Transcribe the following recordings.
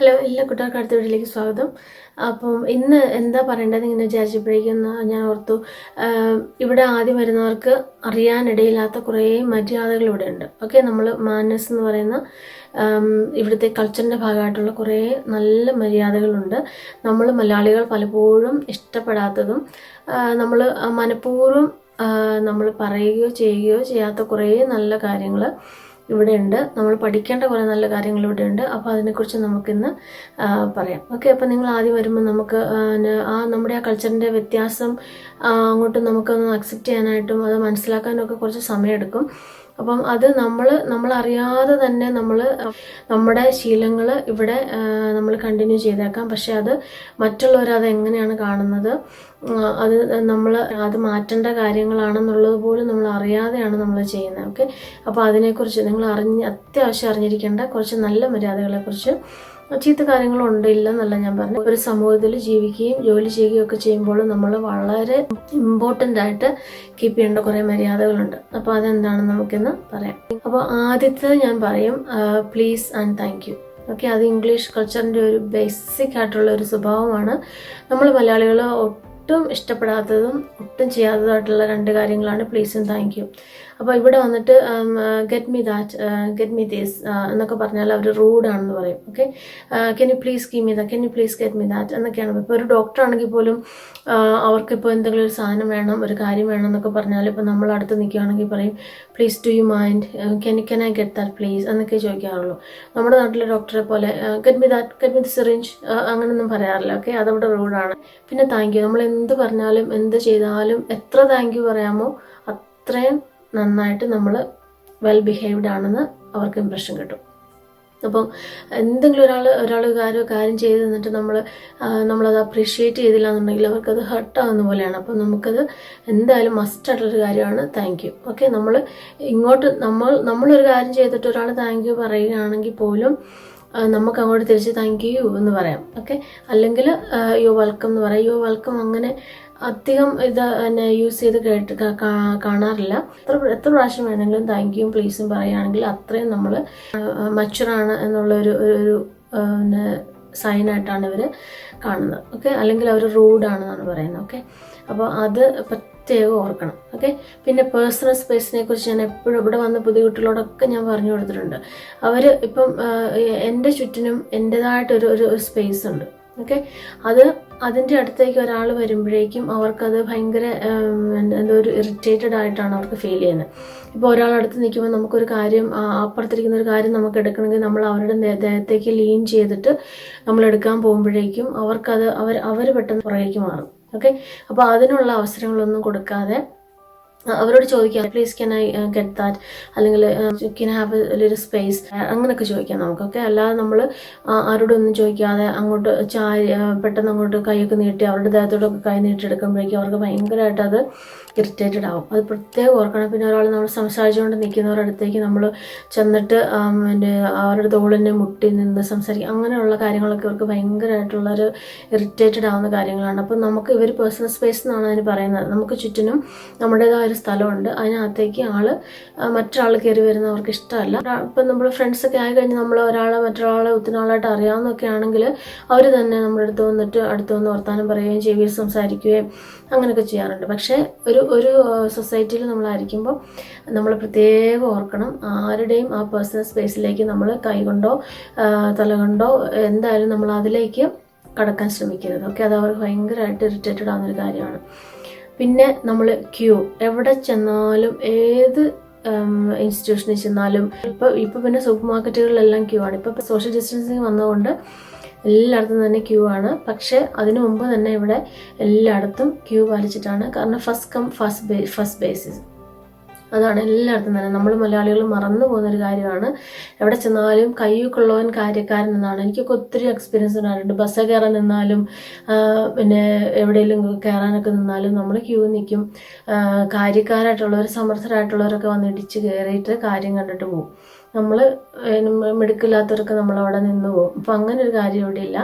Hello, എല്ലാ കൂട്ടുകാർക്കും അടുത്ത വീട്ടിലേക്ക് സ്വാഗതം. അപ്പം ഇന്ന് എന്താ പറയേണ്ടത് ഇങ്ങനെ വിചാരിച്ചപ്പോഴേക്കും ഞാൻ ഓർത്തു, ഇവിടെ ആദ്യം വരുന്നവർക്ക് അറിയാനിടയില്ലാത്ത കുറേ മര്യാദകൾ ഇവിടെ ഉണ്ട്. ഓക്കെ, നമ്മൾ മാനസ് എന്ന് പറയുന്ന ഇവിടുത്തെ കൾച്ചറിൻ്റെ ഭാഗമായിട്ടുള്ള കുറേ നല്ല മര്യാദകളുണ്ട്. നമ്മൾ മലയാളികൾ പലപ്പോഴും ഇഷ്ടപ്പെടാത്തതും നമ്മൾ മനഃപൂർവ്വം നമ്മൾ പറയുകയോ ചെയ്യുകയോ ചെയ്യാത്ത കുറേ നല്ല കാര്യങ്ങൾ ഇവിടെയുണ്ട്. നമ്മൾ പഠിക്കേണ്ട കുറേ നല്ല കാര്യങ്ങൾ ഇവിടെയുണ്ട്. അപ്പോൾ അതിനെക്കുറിച്ച് നമുക്കിന്ന് പറയാം. ഓക്കെ, അപ്പോൾ നിങ്ങൾ ആദ്യം വരുമ്പോൾ നമുക്ക് നമ്മുടെ ആ കൾച്ചറിൻ്റെ വ്യത്യാസം അങ്ങോട്ട് നമുക്കൊന്ന് അക്സെപ്റ്റ് ചെയ്യാനായിട്ടും അത് മനസ്സിലാക്കാനും ഒക്കെ കുറച്ച് സമയമെടുക്കും. അപ്പം അത് നമ്മളറിയാതെ തന്നെ നമ്മുടെ ശീലങ്ങൾ ഇവിടെ നമ്മൾ കണ്ടിന്യൂ ചെയ്തേക്കാം. പക്ഷെ അത് മറ്റുള്ളവർ അത് എങ്ങനെയാണ് കാണുന്നത്, അത് മാറ്റേണ്ട കാര്യങ്ങളാണെന്നുള്ളത് പോലും നമ്മൾ അറിയാതെയാണ് നമ്മൾ ചെയ്യുന്നത്. ഓക്കെ, അപ്പോൾ അതിനെക്കുറിച്ച് നിങ്ങൾ അത്യാവശ്യം അറിഞ്ഞിരിക്കേണ്ട കുറച്ച് നല്ല മര്യാദകളെക്കുറിച്ച്, ചീത്ത കാര്യങ്ങളുണ്ട് ഇല്ലെന്നല്ല ഞാൻ പറഞ്ഞു. ഒരു സമൂഹത്തിൽ ജീവിക്കുകയും ജോലി ചെയ്യുകയും ഒക്കെ ചെയ്യുമ്പോൾ നമ്മൾ വളരെ ഇമ്പോർട്ടൻ്റ് ആയിട്ട് കീപ്പ് ചെയ്യേണ്ട കുറേ മര്യാദകളുണ്ട്. അപ്പോൾ അതെന്താണെന്ന് നമുക്കിന്ന് പറയാം. അപ്പോൾ ആദ്യത്തെ ഞാൻ പറയും please and thank you. Okay, അത് ഇംഗ്ലീഷ് കൾച്ചറിൻ്റെ ഒരു ബേസിക് ആയിട്ടുള്ള ഒരു സ്വഭാവമാണ്. നമ്മൾ മലയാളികൾ ഒട്ടും ഇഷ്ടപ്പെടാത്തതും ഒട്ടും ചെയ്യാത്തതായിട്ടുള്ള രണ്ട് കാര്യങ്ങളാണ് പ്ലീസും താങ്ക് യു. അപ്പോൾ ഇവിടെ വന്നിട്ട് get me that, get me this എന്നൊക്കെ പറഞ്ഞാൽ അവർ റൂഡാണെന്ന് പറയും. Okay, can you please give me that, can you please get me that എന്നൊക്കെയാണ്. ഇപ്പോൾ ഒരു ഡോക്ടറാണെങ്കിൽ പോലും അവർക്കിപ്പോൾ എന്തെങ്കിലും ഒരു സാധനം വേണം, ഒരു കാര്യം വേണം എന്നൊക്കെ പറഞ്ഞാൽ ഇപ്പോൾ നമ്മൾ അടുത്ത് നിൽക്കുകയാണെങ്കിൽ പറയും please do you mind, Ken I get that please എന്നൊക്കെ ചോദിക്കാറുള്ളൂ. നമ്മുടെ നാട്ടിലെ ഡോക്ടറെ പോലെ get me that, get me the syringe അങ്ങനെയൊന്നും പറയാറില്ല. ഓക്കെ, അതവിടെ റൂഡാണ്. പിന്നെ താങ്ക് യു, നമ്മൾ എന്ത് പറഞ്ഞാലും എന്ത് ചെയ്താലും എത്ര താങ്ക് യു പറയാമോ അത്രയും നന്നായിട്ട് നമ്മൾ വെൽ ബിഹേവ്ഡ് ആണെന്ന് അവർക്ക് ഇംപ്രഷൻ കിട്ടും. അപ്പം എന്തെങ്കിലും ഒരാൾ കാര്യം ചെയ്ത് തന്നിട്ട് നമ്മളത് അപ്രീഷിയേറ്റ് ചെയ്തില്ല എന്നുണ്ടെങ്കിൽ അവർക്കത് ഹർട്ടാകുന്ന പോലെയാണ്. അപ്പം നമുക്കത് എന്തായാലും മസ്റ്റായിട്ടുള്ളൊരു കാര്യമാണ് താങ്ക് യു. ഓക്കെ, നമ്മളൊരു കാര്യം ചെയ്തിട്ട് ഒരാൾ താങ്ക് യു പറയുകയാണെങ്കിൽ പോലും നമുക്ക് അങ്ങോട്ട് തിരിച്ച് താങ്ക് യു എന്ന് പറയാം. ഓക്കെ, അല്ലെങ്കിൽ യു വെൽക്കം എന്ന് പറയാം. യു വെൽക്കം അങ്ങനെ അധികം ഇത് തന്നെ യൂസ് ചെയ്ത് കാണാറില്ല. എത്ര പ്രാവശ്യം വേണമെങ്കിലും താങ്ക് യും പ്ലീസും പറയുകയാണെങ്കിൽ അത്രയും നമ്മൾ മച്ചുറാണ് എന്നുള്ള ഒരു സൈനായിട്ടാണ് ഇവർ കാണുന്നത്. ഓക്കെ, അല്ലെങ്കിൽ അവർ റൂഡാണെന്നാണ് പറയുന്നത്. ഓക്കെ, അപ്പോൾ അത് പ്രത്യേകം ഓർക്കണം. ഓക്കെ, പിന്നെ പേഴ്സണൽ സ്പേസിനെ കുറിച്ച് ഞാൻ എപ്പോഴും ഇവിടെ വന്ന പുതിയ കുട്ടികളോടൊക്കെ ഞാൻ പറഞ്ഞു കൊടുത്തിട്ടുണ്ട്. അവർ ഇപ്പം എൻ്റെ ചുറ്റിനും എൻ്റെതായിട്ടൊരു സ്പേസ് ഉണ്ട്. ഓക്കെ, അതിൻ്റെ അടുത്തേക്ക് ഒരാൾ വരുമ്പോഴേക്കും അവർക്കത് ഭയങ്കര എന്തോ ഒരു ഇറിറ്റേറ്റഡ് ആയിട്ടാണ് അവർക്ക് ഫീൽ ചെയ്യുന്നത്. ഇപ്പോൾ ഒരാളടുത്ത് നിൽക്കുമ്പോൾ നമുക്കൊരു കാര്യം, അപ്പുറത്തിരിക്കുന്ന ഒരു കാര്യം നമുക്ക് എടുക്കണമെങ്കിൽ നമ്മൾ അവരുടെ ദേഹത്തേക്ക് ലീൻ ചെയ്തിട്ട് നമ്മൾ എടുക്കാൻ പോകുമ്പോഴേക്കും അവർ പെട്ടെന്ന് പുറകേക്ക് മാറും. ഓക്കെ, അപ്പോൾ അതിനുള്ള അവസരങ്ങളൊന്നും കൊടുക്കാതെ അവരോട് ചോദിക്കാം please can I get that, അല്ലെങ്കിൽ can I have a little space, അങ്ങനെയൊക്കെ ചോദിക്കാം നമുക്ക്. ഓക്കെ, അല്ലാതെ നമ്മൾ ആരോടൊന്നും ചോദിക്കാതെ അങ്ങോട്ട് പെട്ടെന്ന് അങ്ങോട്ട് കൈയൊക്കെ നീട്ടി അവരുടെ ദേഹത്തോടൊക്കെ കൈ നീട്ടിയെടുക്കുമ്പോഴേക്കും അവർക്ക് ഭയങ്കരമായിട്ട് അത് ഇറിറ്റേറ്റഡ് ആവും. അത് പ്രത്യേകം ഓർക്കണം. പിന്നെ ഒരാൾ നമ്മൾ സംസാരിച്ചുകൊണ്ട് നിൽക്കുന്നവരുടെ അടുത്തേക്ക് നമ്മൾ ചെന്നിട്ട് അവരുടെ തോളിനെ മുട്ടി നിന്ന് സംസാരിക്കുക, അങ്ങനെയുള്ള കാര്യങ്ങളൊക്കെ അവർക്ക് ഭയങ്കരമായിട്ടുള്ളൊരു ഇറിറ്റേറ്റഡ് ആവുന്ന കാര്യങ്ങളാണ്. അപ്പം നമുക്ക് ഇവർ പേഴ്സണൽ സ്പേസ് എന്നാണ് അതിന് പറയുന്നത്. നമുക്ക് ചുറ്റിനും നമ്മുടേതായ ഒരു സ്ഥലമുണ്ട്, അതിനകത്തേക്ക് മറ്റൊരാൾ കയറി വരുന്നവർക്ക് ഇഷ്ടമല്ല. ഇപ്പം നമ്മൾ ഫ്രണ്ട്സൊക്കെ ആയി കഴിഞ്ഞ് നമ്മൾ മറ്റൊരാളെ ഒത്തിരി നാളായിട്ട് അറിയാവുന്നൊക്കെ ആണെങ്കിൽ അവർ തന്നെ നമ്മുടെ അടുത്ത് വന്ന് വർത്താനം പറയുകയും ചെവിയിൽ സംസാരിക്കുകയും അങ്ങനെയൊക്കെ ചെയ്യാറുണ്ട്. പക്ഷേ ഒരു സൊസൈറ്റിയിൽ നമ്മളായിരിക്കുമ്പോൾ നമ്മൾ പ്രത്യേകം ഓർക്കണം, ആരുടെയും ആ പേഴ്സണൽ സ്പേസിലേക്ക് നമ്മൾ കൈ കൊണ്ടോ തല കൊണ്ടോ എന്തായാലും നമ്മൾ അതിലേക്ക് കടക്കാൻ ശ്രമിക്കരുത്. ഓക്കെ, അത് അവർക്ക് ഭയങ്കരമായിട്ട് ഇറിറ്റേറ്റഡ് ആവുന്നൊരു കാര്യമാണ്. പിന്നെ നമ്മൾ ക്യൂ, എവിടെ ചെന്നാലും ഏത് ഇൻസ്റ്റിറ്റ്യൂഷനിൽ ചെന്നാലും ഇപ്പം പിന്നെ സൂപ്പർ മാർക്കറ്റുകളിലെല്ലാം ക്യൂ ആണ്. ഇപ്പം സോഷ്യൽ ഡിസ്റ്റൻസിങ് വന്നതുകൊണ്ട് എല്ലായിടത്തും തന്നെ ക്യൂ ആണ്. പക്ഷേ അതിനു മുമ്പ് തന്നെ ഇവിടെ എല്ലായിടത്തും ക്യൂ പാലിച്ചിട്ടാണ്. കാരണം ഫസ്റ്റ് കം ഫസ്റ്റ് ബേസിസ് അതാണ് എല്ലായിടത്തും തന്നെ. നമ്മൾ മലയാളികൾ മറന്നു പോകുന്നൊരു കാര്യമാണ്. എവിടെ ചെന്നാലും കയ്യൊക്കെയുള്ളവൻ കാര്യക്കാരൻ എന്നാണ്. എനിക്കൊക്കെ ഒത്തിരി എക്സ്പീരിയൻസ് ഉണ്ടായിട്ടുണ്ട്. ബസ് കയറാൻ നിന്നാലും പിന്നെ എവിടെയെങ്കിലും കയറാനൊക്കെ നിന്നാലും നമ്മൾ ക്യൂ നിൽക്കും. കാര്യക്കാരായിട്ടുള്ളവർ സമർത്ഥരായിട്ടുള്ളവരൊക്കെ വന്ന് ഇടിച്ച് കയറിയിട്ട് കാര്യം കണ്ടിട്ട് പോകും. നമ്മൾ മിടുക്കില്ലാത്തവരൊക്കെ നമ്മളവിടെ നിന്ന് പോകും. അപ്പോൾ അങ്ങനെ ഒരു കാര്യം ഇവിടെ ഇല്ല.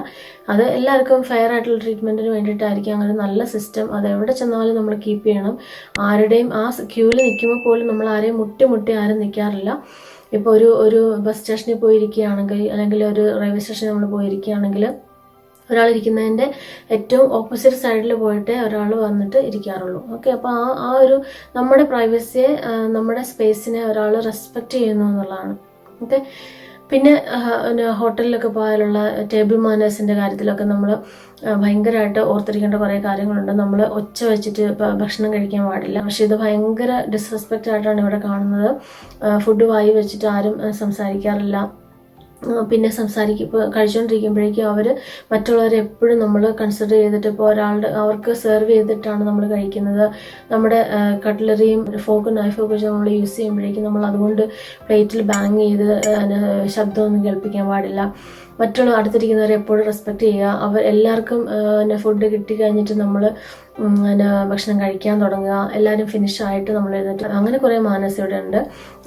അത് എല്ലാവർക്കും ഫെയർ ആയിട്ടുള്ള ട്രീറ്റ്മെൻറ്റിന് വേണ്ടിയിട്ടായിരിക്കും അങ്ങനെ നല്ല സിസ്റ്റം. അത് എവിടെ ചെന്നാലും നമ്മൾ കീപ്പ് ചെയ്യണം. ആരുടെയും ആ ക്യൂവിൽ നിൽക്കുമ്പോൾ പോലും പോലും നമ്മൾ ആരെയും മുട്ടി ആരും നിൽക്കാറില്ല. ഇപ്പോൾ ഒരു ബസ് സ്റ്റേഷനിൽ പോയിരിക്കുകയാണെങ്കിൽ അല്ലെങ്കിൽ ഒരു റെയിൽവേ സ്റ്റേഷനിൽ നമ്മൾ പോയിരിക്കുകയാണെങ്കിൽ ഒരാളിരിക്കുന്നതിൻ്റെ ഏറ്റവും ഓപ്പോസിറ്റ് സൈഡിൽ പോയിട്ടേ ഒരാൾ വന്നിട്ട് ഇരിക്കാറുള്ളൂ. ഓക്കെ, അപ്പോൾ ആ ഒരു നമ്മുടെ പ്രൈവസിയെ, നമ്മുടെ സ്പേസിനെ ഒരാൾ റെസ്പെക്റ്റ് ചെയ്യുന്നു എന്നുള്ളതാണ്. ഓക്കെ, പിന്നെ ഹോട്ടലിലൊക്കെ പോയാലുള്ള ടേബിൾ മാനേഴ്സിൻ്റെ കാര്യത്തിലൊക്കെ നമ്മൾ ഭയങ്കരമായിട്ട് ഓർത്തിരിക്കേണ്ട കുറേ കാര്യങ്ങളുണ്ട്. നമ്മൾ ഒച്ച വെച്ചിട്ട് ഭക്ഷണം കഴിക്കാൻ പാടില്ല. പക്ഷെ ഇത് ഭയങ്കര ഡിസ്റെസ്പെക്റ്റ് ആയിട്ടാണ് ഇവിടെ കാണുന്നത്. ഫുഡ് വായി വെച്ചിട്ട് ആരും സംസാരിക്കാറില്ല. പിന്നെ ഇപ്പോൾ കഴിച്ചുകൊണ്ടിരിക്കുമ്പോഴേക്കും അവർ മറ്റുള്ളവരെ എപ്പോഴും നമ്മൾ കൺസിഡർ ചെയ്തിട്ട്, ഇപ്പോൾ അവർക്ക് സെർവ് ചെയ്തിട്ടാണ് നമ്മൾ കഴിക്കുന്നത്. നമ്മുടെ കട്ട്ലറിയും ഫോക്കും നൈഫൊക്കെ വെച്ച് നമ്മൾ യൂസ് ചെയ്യുമ്പോഴേക്കും നമ്മൾ അതുകൊണ്ട് പ്ലേറ്റിൽ ബാങ് ചെയ്ത് ശബ്ദമൊന്നും കേൾപ്പിക്കാൻ പാടില്ല. മറ്റുള്ള അടുത്തിരിക്കുന്നവരെ എപ്പോഴും റെസ്പെക്റ്റ് ചെയ്യുക. എല്ലാവർക്കും ഫുഡ് കിട്ടി കഴിഞ്ഞിട്ട് നമ്മൾ ഭക്ഷണം കഴിക്കാൻ തുടങ്ങുക. എല്ലാവരും ഫിനിഷായിട്ട് നമ്മൾ എഴുന്നേറ്റ്, അങ്ങനെ കുറേ മാനസ് ഇവിടെ ഉണ്ട്.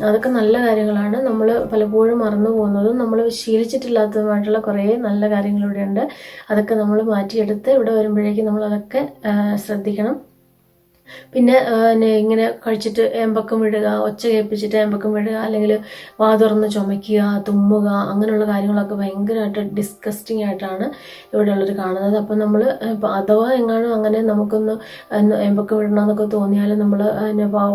അതൊക്കെ നല്ല കാര്യങ്ങളാണ്. നമ്മൾ പലപ്പോഴും മറന്നു പോകുന്നതും നമ്മൾ ശീലിച്ചിട്ടില്ലാത്തതുമായിട്ടുള്ള കുറേ നല്ല കാര്യങ്ങൾ ഇവിടെ ഉണ്ട്. അതൊക്കെ നമ്മൾ മാറ്റിയെടുത്ത് ഇവിടെ വരുമ്പോഴേക്കും നമ്മൾ അതൊക്കെ ശ്രദ്ധിക്കണം. പിന്നെ ഇങ്ങനെ കഴിച്ചിട്ട് ഏമ്പക്കം വിടുക, ഒച്ച കേൾപ്പിച്ചിട്ട് ഏമ്പക്കം വിടുക, അല്ലെങ്കിൽ വാ തുറന്ന് ചുമയ്ക്കുക, തുമ്മുക, അങ്ങനെയുള്ള കാര്യങ്ങളൊക്കെ ഭയങ്കരമായിട്ട് ഡിസ്കസ്റ്റിംഗ് ആയിട്ടാണ് ഇവിടെയുള്ളവർ കാണുന്നത്. അപ്പം നമ്മൾ അഥവാ എങ്ങാനും അങ്ങനെ നമുക്കൊന്ന് ഏമ്പക്കം വിടണമെന്നൊക്കെ തോന്നിയാൽ നമ്മൾ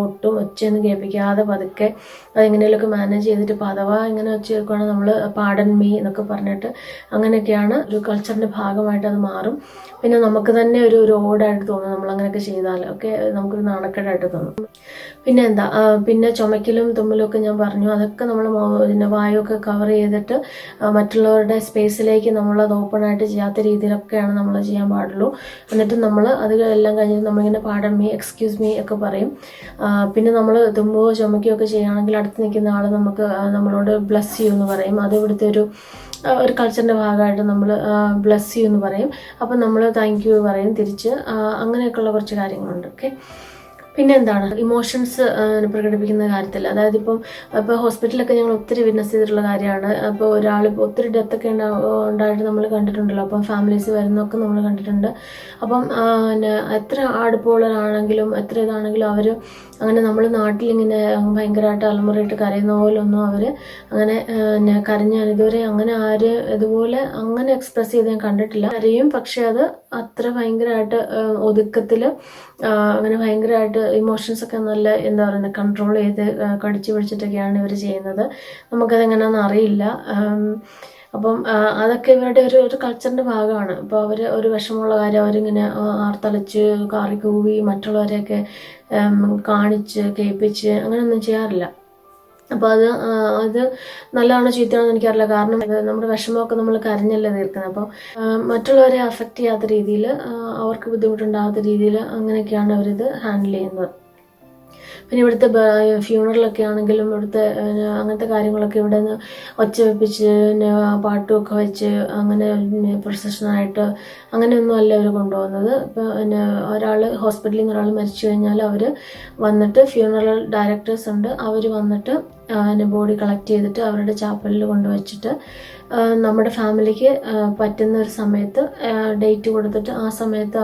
ഒട്ടും ഒച്ചയൊന്നും കേൾപ്പിക്കാതെ പതുക്കെ അതെങ്ങനെയൊക്കെ മാനേജ് ചെയ്തിട്ട്, ഇപ്പോൾ അഥവാ ഇങ്ങനെ ഒച്ച കേൾക്കുകയാണെങ്കിൽ നമ്മൾ പാഡൻ മീ എന്നൊക്കെ പറഞ്ഞിട്ട് അങ്ങനെയൊക്കെയാണ് ഒരു കൾച്ചറിൻ്റെ ഭാഗമായിട്ട് അത് മാറും. പിന്നെ നമുക്ക് തന്നെ ഒരു ഓടായിട്ട് തോന്നും നമ്മൾ അങ്ങനെയൊക്കെ ചെയ്താൽ. ഓക്കെ, നമുക്കൊരു നാണക്കേടായിട്ട് തോന്നും. പിന്നെ ചുമക്കലും തുമ്മലും ഒക്കെ ഞാൻ പറഞ്ഞു. അതൊക്കെ നമ്മൾ വായൊക്കെ കവർ ചെയ്തിട്ട് മറ്റുള്ളവരുടെ സ്പേസിലേക്ക് നമ്മളത് ഓപ്പണായിട്ട് ചെയ്യാത്ത രീതിയിലൊക്കെയാണ് നമ്മൾ ചെയ്യാൻ പാടുള്ളൂ. എന്നിട്ട് നമ്മൾ അത് എല്ലാം കഴിഞ്ഞിട്ട് നമ്മളിങ്ങനെ പാഡൻ മീ, എക്സ്ക്യൂസ് മീ ഒക്കെ പറയും. പിന്നെ നമ്മൾ തുമ്മുകയോ ചുമക്കുകയോ ഒക്കെ ചെയ്യുകയാണെങ്കിൽ അടുത്ത് നിൽക്കുന്ന ആൾ നമ്മളോട് ബ്ലസ് യു എന്ന് പറയും. അത് ഇവിടുത്തെ ഒരു കൾച്ചറിൻ്റെ ഭാഗമായിട്ട് നമ്മൾ ബ്ലസ് യു എന്ന് പറയും. അപ്പം നമ്മൾ താങ്ക് യു പറയും തിരിച്ച്. അങ്ങനെയൊക്കെയുള്ള കുറച്ച് കാര്യങ്ങളുണ്ട്. ഓക്കെ, പിന്നെ ഇമോഷൻസ് പ്രകടിപ്പിക്കുന്ന കാര്യത്തിൽ, അതായത് ഇപ്പോൾ ഹോസ്പിറ്റലൊക്കെ ഞങ്ങൾ ഒത്തിരി വിറ്റ്നസ് ചെയ്തിട്ടുള്ള കാര്യമാണ്. അപ്പോൾ ഒത്തിരി ഡെത്തൊക്കെ ഉണ്ടായിട്ട് നമ്മൾ കണ്ടിട്ടുണ്ടല്ലോ. അപ്പം ഫാമിലീസ് വരുന്നതൊക്കെ നമ്മൾ കണ്ടിട്ടുണ്ട്. അപ്പം എത്ര അടുപ്പമുള്ളവരാണെങ്കിലും എത്ര ഇതാണെങ്കിലും അവർ അങ്ങനെ നമ്മൾ നാട്ടിലിങ്ങനെ ഭയങ്കരമായിട്ട് അലമുറയിട്ട് കരയുന്ന പോലൊന്നും അവർ അങ്ങനെ കരഞ്ഞാൽ ഇതുവരെ അങ്ങനെ ഇതുപോലെ അങ്ങനെ എക്സ്പ്രസ് ചെയ്ത് ഞാൻ കണ്ടിട്ടില്ല. കരയും, പക്ഷെ അത് അത്ര ഭയങ്കരമായിട്ട് ഒതുക്കത്തിൽ അങ്ങനെ ഭയങ്കരമായിട്ട് ഇമോഷൻസ് ഒക്കെ നല്ല കൺട്രോൾ ചെയ്ത് കടിച്ചു പിടിച്ചിട്ടൊക്കെയാണ് ഇവർ ചെയ്യുന്നത്. നമുക്കതെങ്ങനെയാണെന്ന് അറിയില്ല. അപ്പം അതൊക്കെ ഇവരുടെ ഒരു കൾച്ചറിൻ്റെ ഭാഗമാണ്. അപ്പോൾ അവർ ഒരു വിഷമമുള്ള കാര്യം അവരിങ്ങനെ ആർത്തലച്ച് കാറി കൂവി മറ്റുള്ളവരെയൊക്കെ കാണിച്ച് കേൾപ്പിച്ച് അങ്ങനെയൊന്നും ചെയ്യാറില്ല. അപ്പോൾ അത് നല്ലതാണോ ചീത്തയാണോ എനിക്കറിയില്ല. കാരണം നമ്മുടെ വിഷമമൊക്കെ നമ്മൾ കരഞ്ഞല്ലേ തീർക്കുന്നത്. അപ്പോൾ മറ്റുള്ളവരെ അഫക്റ്റ് ചെയ്യാത്ത രീതിയിൽ, അവർക്ക് ബുദ്ധിമുട്ടുണ്ടാകാത്ത രീതിയിൽ അങ്ങനെയൊക്കെയാണ് അവരിത് ഹാൻഡിൽ ചെയ്യുന്നത്. പിന്നെ ഇവിടുത്തെ ഫ്യൂണറലൊക്കെ ആണെങ്കിലും ഇവിടുത്തെ അങ്ങനത്തെ കാര്യങ്ങളൊക്കെ ഇവിടെ നിന്ന് ഒച്ച വെപ്പിച്ച് പാട്ടുമൊക്കെ വെച്ച് അങ്ങനെ പ്രൊസഷനായിട്ട് അങ്ങനെയൊന്നും അല്ല അവർ കൊണ്ടുപോകുന്നത്. ഇപ്പോൾ ഹോസ്പിറ്റലിൽ നിന്ന് ഒരാൾ മരിച്ചു കഴിഞ്ഞാൽ അവർ വന്നിട്ട് ഫ്യൂണറൽ ഡയറക്ടേഴ്സ് ഉണ്ട്, അവർ വന്നിട്ട് ബോഡി കളക്ട് ചെയ്തിട്ട് അവരുടെ ചാപ്പലിൽ കൊണ്ടുവച്ചിട്ട് നമ്മുടെ ഫാമിലിക്ക് പറ്റുന്ന ഒരു സമയത്ത് ഡേറ്റ് കൊടുത്തിട്ട് ആ സമയത്ത്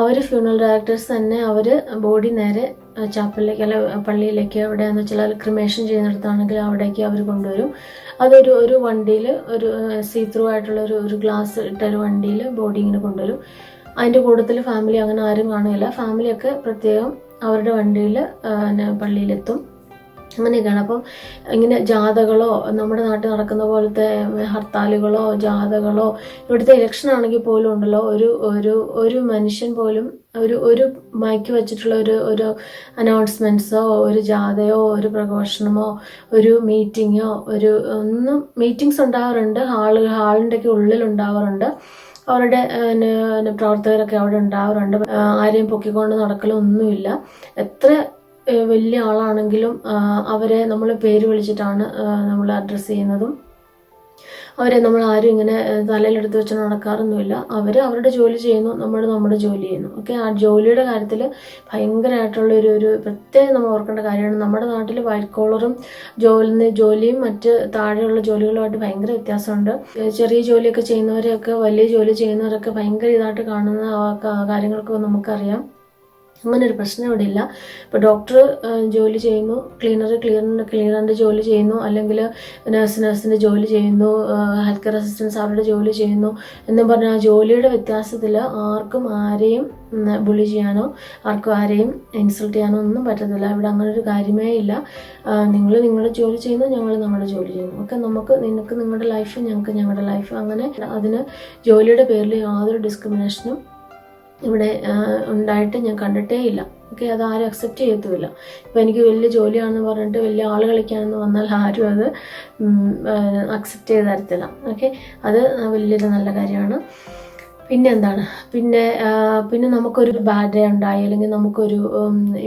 അവർ ഫ്യൂണറൽ ഡയറക്ടേഴ്സ് തന്നെ അവർ ബോഡി നേരെ ചാപ്പലിലേക്ക് അല്ല പള്ളിയിലേക്ക് എവിടെയാണെന്ന് വെച്ചാൽ ക്രിമേഷൻ ചെയ്യുന്നിടത്താണെങ്കിൽ അവിടേക്ക് അവർ കൊണ്ടുവരും. ഒരു വണ്ടിയിൽ ഒരു സീ ത്രൂ ആയിട്ടുള്ള ഒരു ഗ്ലാസ് ഇട്ട ഒരു വണ്ടിയിൽ ബോഡി ഇങ്ങനെ കൊണ്ടുവരും. അതിൻ്റെ കൂട്ടത്തിൽ ഫാമിലി അങ്ങനെ ആരും കാണുകയില്ല. ഫാമിലിയൊക്കെ പ്രത്യേകം അവരുടെ വണ്ടിയിൽ പള്ളിയിലെത്തും. അങ്ങനെയൊക്കെയാണ്. അപ്പം ഇങ്ങനെ ജാഥകളോ നമ്മുടെ നാട്ടിൽ നടക്കുന്ന പോലത്തെ ഹർത്താലുകളോ ജാഥകളോ ഇവിടുത്തെ ഇലക്ഷൻ ആണെങ്കിൽ പോലും ഉണ്ടല്ലോ, ഒരു മനുഷ്യൻ പോലും ഒരു മൈക്ക് വെച്ചിട്ടുള്ള ഒരു അനൗൺസ്മെന്റ്സോ ഒരു ജാഥയോ ഒരു പ്രഘോഷണമോ ഒരു മീറ്റിങ്ങോ മീറ്റിംഗ്സ് ഉണ്ടാവാറുണ്ട്. ഹാളിൻ്റെയൊക്കെ ഉള്ളിൽ ഉണ്ടാവാറുണ്ട്. അവരുടെ പ്രവർത്തകരൊക്കെ അവിടെ ഉണ്ടാവാറുണ്ട്. ആരെയും പൊക്കിക്കൊണ്ട് നടക്കലൊന്നുമില്ല. എത്ര വലിയ ആളാണെങ്കിലും അവരെ നമ്മൾ പേര് വിളിച്ചിട്ടാണ് നമ്മൾ അഡ്രസ്സ് ചെയ്യുന്നതും. അവരെ നമ്മൾ ആരും ഇങ്ങനെ തലയിലെടുത്ത് വെച്ച് നടക്കാറൊന്നുമില്ല. അവർ അവരുടെ ജോലി ചെയ്യുന്നു, നമ്മുടെ ജോലി ചെയ്യുന്നു. ഓക്കെ, ആ ജോലിയുടെ കാര്യത്തിൽ ഭയങ്കരമായിട്ടുള്ള ഒരു പ്രത്യേകം നമ്മൾ ഓർക്കേണ്ട കാര്യമാണ്. നമ്മുടെ നാട്ടിൽ വൈറ്റ് കോളറും ജോലിയും മറ്റ് താഴെയുള്ള ജോലികളുമായിട്ട് ഭയങ്കര വ്യത്യാസമുണ്ട്. ചെറിയ ജോലിയൊക്കെ ചെയ്യുന്നവരെയൊക്കെ വലിയ ജോലി ചെയ്യുന്നവരൊക്കെ ഭയങ്കര ഇതായിട്ട് കാണുന്ന കാര്യങ്ങളൊക്കെ നമുക്കറിയാം. അങ്ങനെ ഒരു പ്രശ്നം ഇവിടെ ഇല്ല. ഇപ്പോൾ ഡോക്ടർ ജോലി ചെയ്യുന്നു, ക്ലീനറിൻ്റെ ജോലി ചെയ്യുന്നു, അല്ലെങ്കിൽ നഴ്സിൻ്റെ ജോലി ചെയ്യുന്നു, ഹെൽത്ത് കെയർ അസിസ്റ്റൻസ് അവരുടെ ജോലി ചെയ്യുന്നു എന്നും പറഞ്ഞാൽ ആ ജോലിയുടെ വ്യത്യാസത്തിൽ ആർക്കും ആരെയും ബുള്ളി ചെയ്യാനോ ആർക്കും ആരെയും ഇൻസൾട്ട് ചെയ്യാനോ ഒന്നും പറ്റത്തില്ല. ഇവിടെ അങ്ങനെ ഒരു കാര്യമേ ഇല്ല. നിങ്ങൾ നിങ്ങളുടെ ജോലി ചെയ്യുന്നു, ഞങ്ങൾ നമ്മുടെ ജോലി ചെയ്യുന്നു. ഒക്കെ നിനക്ക് നിങ്ങളുടെ ലൈഫ്, ഞങ്ങൾക്ക് ഞങ്ങളുടെ ലൈഫ്. അങ്ങനെ അതിന് ജോലിയുടെ പേരിൽ യാതൊരു ഡിസ്ക്രിമിനേഷനും ഇവിടെ ഉണ്ടായിട്ട് ഞാൻ കണ്ടിട്ടേ ഇല്ല. ഓക്കെ, അതാരും അക്സെപ്റ്റ് ചെയ്യത്തുമില്ല. ഇപ്പം എനിക്ക് വലിയ ജോലിയാണെന്ന് പറഞ്ഞിട്ട് വലിയ ആൾ കളിക്കാനെന്ന് വന്നാൽ ആരും അത് അക്സെപ്റ്റ് ചെയ്ത് തരത്തില്ല. ഓക്കെ, അത് വലിയൊരു നല്ല കാര്യമാണ്. പിന്നെ എന്താണ്, പിന്നെ നമുക്കൊരു ബാഡ് ഡേ ഉണ്ടായി, അല്ലെങ്കിൽ നമുക്കൊരു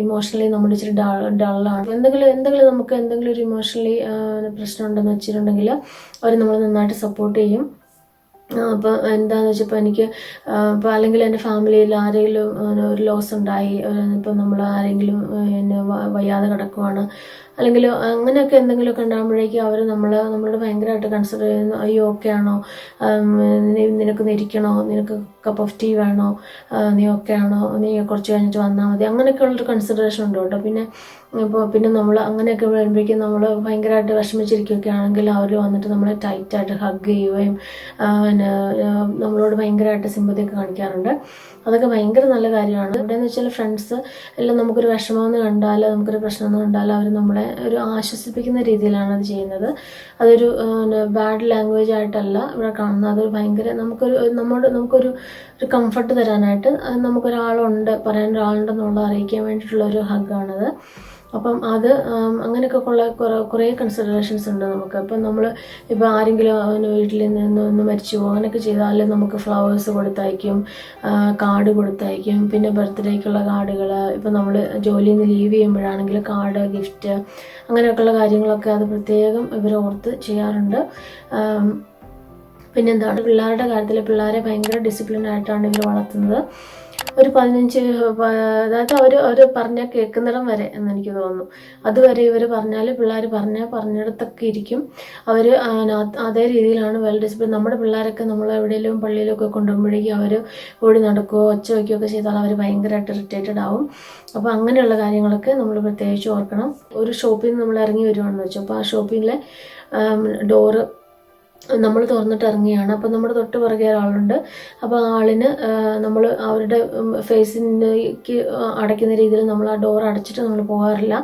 ഇമോഷണലി നമ്മൾ ഇച്ചിരി ഡള്ളാണ്, എന്തെങ്കിലും നമുക്ക് എന്തെങ്കിലും ഒരു ഇമോഷണലി പ്രശ്നം ഉണ്ടെന്ന് വെച്ചിട്ടുണ്ടെങ്കിൽ അവർ നമ്മൾ നന്നായിട്ട് സപ്പോർട്ട് ചെയ്യും. അപ്പോൾ എന്താണെന്ന് വെച്ചാൽ ഇപ്പോൾ എനിക്ക് ഇപ്പോൾ അല്ലെങ്കിൽ എൻ്റെ ഫാമിലിയിൽ ആരെങ്കിലും ഒരു ലോസ് ഉണ്ടായി, ഇപ്പം നമ്മൾ ആരെങ്കിലും വയ്യാതെ കിടക്കുവാണ്, അല്ലെങ്കിൽ അങ്ങനെയൊക്കെ എന്തെങ്കിലുമൊക്കെ ഉണ്ടാകുമ്പോഴേക്കും അവർ നമ്മളോട് ഭയങ്കരമായിട്ട് കൺസിഡർ ചെയ്യുന്നു. അയ്യോ ഓക്കെ ആണോ, നിനക്ക് ഇരിക്കണോ, നിനക്ക് കപ്പ് ഓഫ് ടീ വേണോ, നീ ഓക്കെ ആണോ, നീ കുറച്ച് കഴിഞ്ഞിട്ട് വന്നാൽ മതി, അങ്ങനെയൊക്കെ ഉള്ളൊരു കൺസിഡറേഷൻ ഉണ്ട് കേട്ടോ. പിന്നെ നമ്മൾ അങ്ങനെയൊക്കെ വരുമ്പോഴേക്കും നമ്മൾ ഭയങ്കരമായിട്ട് വിഷമിച്ചിരിക്കുകയൊക്കെ ആണെങ്കിൽ അവർ വന്നിട്ട് നമ്മളെ ടൈറ്റായിട്ട് ഹഗ് ചെയ്യുകയും നമ്മളോട് ഭയങ്കരമായിട്ട് സിമ്പതിയൊക്കെ കാണിക്കാറുണ്ട്. അതൊക്കെ ഭയങ്കര നല്ല കാര്യമാണ്. എവിടെയെന്ന് വെച്ചാൽ ഫ്രണ്ട്സ് എല്ലാം നമുക്കൊരു വിഷമമെന്ന് കണ്ടാൽ, നമുക്കൊരു പ്രശ്നമെന്ന് കണ്ടാൽ അവർ നമ്മളെ ഒരു ആശ്വസിപ്പിക്കുന്ന രീതിയിലാണ് അത് ചെയ്യുന്നത്. അതൊരു ബാഡ് ലാംഗ്വേജ് ആയിട്ടല്ല ഇവിടെ കാണുന്നത്. അതൊരു ഭയങ്കര നമുക്കൊരു കംഫർട്ട് തരാനായിട്ട് നമുക്കൊരാളുണ്ട്, പറയാനൊരാളുണ്ടെന്നുള്ളത് അറിയിക്കാൻ വേണ്ടിയിട്ടുള്ളൊരു ഹഗ്ഗാണത്. അപ്പം അത് അങ്ങനെയൊക്കെ കുറേ കൺസിഡറേഷൻസ് ഉണ്ട് നമുക്ക്. അപ്പം നമ്മൾ ഇപ്പോൾ ആരെങ്കിലും വീട്ടിൽ നിന്ന് മരിച്ചു പോകും, അങ്ങനെയൊക്കെ ചെയ്താൽ നമുക്ക് ഫ്ലവേഴ്സ് കൊടുത്തയക്കും, കാർഡ് കൊടുത്തയക്കും. പിന്നെ ബർത്ത്ഡേക്കുള്ള കാർഡുകൾ, ഇപ്പം നമ്മൾ ജോലിയിൽ നിന്ന് ലീവ് ചെയ്യുമ്പോഴാണെങ്കിൽ കാർഡ്, ഗിഫ്റ്റ്, അങ്ങനെയൊക്കെയുള്ള കാര്യങ്ങളൊക്കെ അത് പ്രത്യേകം ഇവർ ഓർത്ത് ചെയ്യാറുണ്ട്. പിന്നെന്താണ്, പിള്ളേരുടെ കാര്യത്തിൽ പിള്ളേരെ ഭയങ്കര ഡിസിപ്ലിനായിട്ടാണ് ഇവർ വളർത്തുന്നത്. ഒരു 15, അതായത് അവർ പറഞ്ഞാൽ കേൾക്കുന്നിടം വരെ എന്നെനിക്ക് തോന്നുന്നു. അതുവരെ ഇവർ പിള്ളേർ പറഞ്ഞിടത്തൊക്കെ ഇരിക്കും. അവർ അതേ രീതിയിലാണ് വെൽ ഡിസിപ്ലിൻ. നമ്മുടെ പിള്ളേരൊക്കെ നമ്മൾ എവിടെയെങ്കിലും പള്ളിയിലൊക്കെ കൊണ്ടുപോകുമ്പോഴേക്കും അവർ ഓടി നടക്കുകയോ ഒച്ച വയ്ക്കുകയൊക്കെ ചെയ്താൽ അവർ ഭയങ്കരമായിട്ട് ഇറിറ്റേറ്റഡ് ആവും. അപ്പോൾ അങ്ങനെയുള്ള കാര്യങ്ങളൊക്കെ നമ്മൾ പ്രത്യേകിച്ച് ഓർക്കണം. ഒരു ഷോപ്പിൽ നിന്ന് നമ്മൾ ഇറങ്ങി വരുവാണെന്ന് വെച്ചു, അപ്പോൾ ആ ഷോപ്പിലെ ഡോറ് നമ്മൾ തുറന്നിട്ട് ഇറങ്ങിയാണ്. അപ്പോൾ നമ്മുടെ തൊട്ട് പുറകെ ഒരാളുണ്ട്. അപ്പോൾ ആളിന് നമ്മൾ അവരുടെ ഫേസിലേക്ക് അടയ്ക്കുന്ന രീതിയിൽ നമ്മൾ ആ ഡോർ അടച്ചിട്ട് നമ്മൾ പോകാറില്ല.